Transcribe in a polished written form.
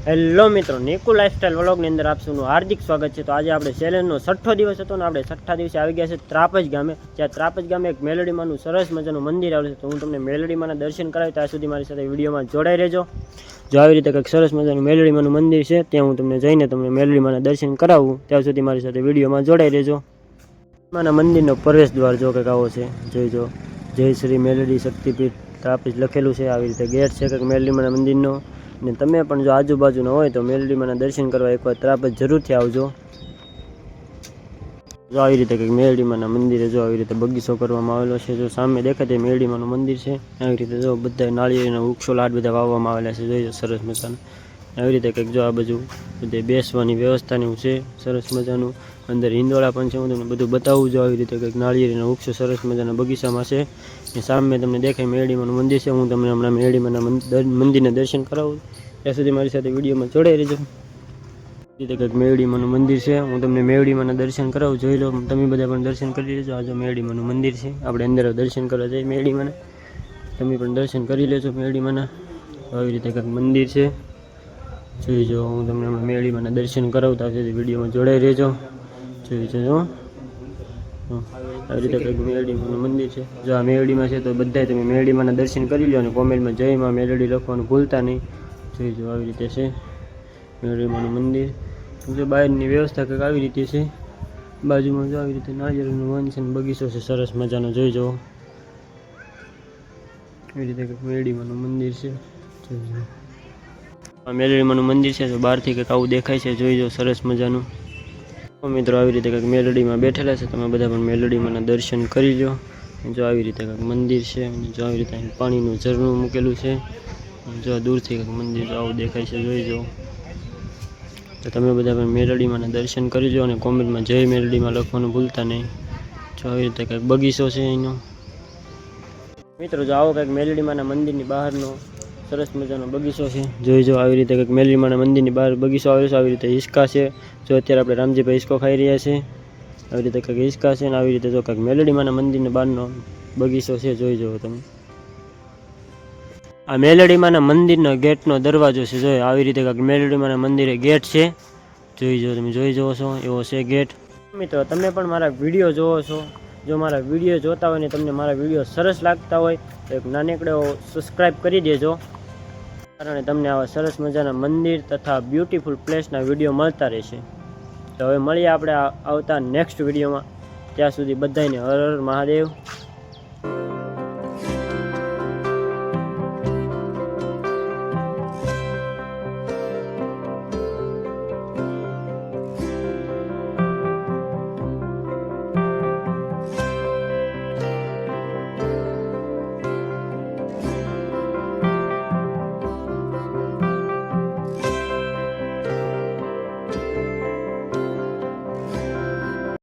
Hello મિત્રો, નિકુ lifestyle વ્લોગની અંદર આપ સૌનું હાર્દિક સ્વાગત છે। તો આજે આપણે ચેલેન્જનો 6ઠ્ઠો દિવસ હતો ને આપણે 6ઠ્ઠા દિવસે આવી ગયા છે ત્રાપજ ગામે। જ્યાં ત્રાપજ ગામે એક મેલડીમાંનું સરસ મજાનું મંદિર આવેલું છે। તો હું તમને મેલડીમાંના દર્શન કરાવી, ત્યાં સુધી મારી સાથે વિડીયોમાં જોડાઈ રહેજો। જો આવી રીતે કંઈક સરસ મજાનું મેલડીમાંનું મંદિર છે, ત્યાં હું તમને જઈને તમને મેલડીમાંના દર્શન કરાવું, ત્યાં સુધી મારી સાથે વિડીયોમાં જોડાઈ રહેજો। માના મંદિરનો પ્રવેશ દ્વાર જો કંઈક આવો છે, જોઈજો। જય શ્રી મેલડી શક્તિપીઠ ત્રાપજ લખેલું છે। આવી રીતે ગેટ છે કંઈક મેલડીમાંના મંદિરનો। ને તમે પણ જો આજુબાજુના હોય તો મેલડીમાંના દર્શન કરવા એકવાર ત્રાપજ જરૂરથી આવજો। જો આવી રીતે કંઈક મેલડીમાંના મંદિરે જો આવી રીતે બગીચો કરવામાં આવેલો છે। જો સામે દેખાય તે મેલડીમાંનું મંદિર છે। આવી રીતે જો બધા નાળિયેરના વૃક્ષો લાડ બધા વાવવામાં આવેલા છે, જોઈજો સરસ મજાનું। આવી રીતે કંઈક જો આ બાજુ બધે બેસવાની વ્યવસ્થાનું છે સરસ મજાનું। અંદર હિંદોળા પણ છે, હું તમને બધું બતાવું। જો આવી રીતે કંઈક નાળિયેરના વૃક્ષો સરસ મજાના બગીચામાં છે। એ સામે તમને દેખાય મેલડીમાંનું મંદિર છે। હું તમને હમણાં મેલડીમાંના મંદિરના દર્શન કરાવું, ત્યાં સુધી મારી સાથે વિડીયોમાં જોડાઈ રહેજો। રીતે કંઈક મેલડીમાંનું મંદિર છે, હું તમને મેલડીમાંના દર્શન કરાવું, જોઈ લો। તમે બધા પણ દર્શન કરી લેજો। આ જો મેલડીમાંનું મંદિર છે, આપણે અંદર દર્શન કરવા જઈએ મેલડીમાંના, તમે પણ દર્શન કરી લેજો મેલડીમાંના। આવી રીતે કંઈક મંદિર છે, જોઈજો। હું તમને મેલડીમાંના દર્શન કરાવું, ત્યાં સુધી વિડીયોમાં જોડાઈ રહેજો, જોઈજો। આવી રીતે કંઈક મેલડીમાંનું મંદિર છે। જો આ મેલડીમાં છે તો બધાય તમે મેલડીમાંના દર્શન કરી લો અને કોમેન્ટમાં જય માં મેલડી લખવાનું ભૂલતા નહીં, જોઈજો। આવી રીતે છે મેલડીમાંનું મંદિર। જો બહારની વ્યવસ્થા કંઈક આવી રીતે છે, બાજુમાં જો આવી રીતે નાળિયેરનું વન છે, બગીચો છે સરસ મજાનો, જોઈજો। આવી રીતે કંઈક મેલડીમાંનું મંદિર છે, જોઈજો। આ મેલડીમાંનું મંદિર છે, તો બહારથી કંઈક આવું દેખાય છે, જોઈજો સરસ મજાનું। મિત્રો આવી રીતે કંઈક મેલડીમાં બેઠેલા છે, તમે બધા પણ મેલડીમાંના દર્શન કરી લો। જો આવી રીતે કંઈક મંદિર છે, જો આવી રીતે પાણીનું ઝરણું મૂકેલું છે, જો દૂરથી કંઈક મંદિર આવું દેખાય છે, જોઈજો। તો તમે બધા પણ મેલડીમાંના દર્શન કરી લો અને કોમેન્ટમાં જય મેલડીમાં લખવાનું ભૂલતા નહીં। જો આવી રીતે કંઈક બગીચો છે એનો। મિત્રો જો આવો કંઈક મેલડીમાંના મંદિરની બહારનો સરસ મજાનો બગીચો છે, જોઈજો। આવી રીતે કંઈક મેલડીમાંના મંદિરની બહાર બગીચો આવેલો છે। આવી રીતે હિંચકા છે, જો અત્યારે આપણે રામજીભાઈ હિંચકો ખાઈ રહ્યા છે, આવી રીતે કંઈક હિંચકા છે। ને આવી રીતે જો કંઈક મેલડીમાંના મંદિરની બહારનો બગીચો છે, જોઈજો તમે। આ મેલડીમાંના મંદિરનો ગેટનો દરવાજો છે, જો આવી રીતે કંઈક મેલડીમાંના મંદિરે ગેટ છે, જોઈજો। તમે જોઈ જવો છો એવો છે ગેટ। મિત્રો તમે પણ મારા વિડીયો જોવો છો, જો મારા વિડીયો જોતા હોય ને તમને મારા વિડીયો સરસ લાગતા હોય તો એક નાનકડો સબસ્ક્રાઈબ કરી દેજો, કારણ તમને આવા સરસ મજાના મંદિર તથા બ્યુટીફુલ પ્લેસના વિડીયો મળતા રહેશે। તો હવે મળીએ આપણે આવતા નેક્સ્ટ વિડીયોમાં, ત્યાં સુધી બધાને હર હર મહાદેવ।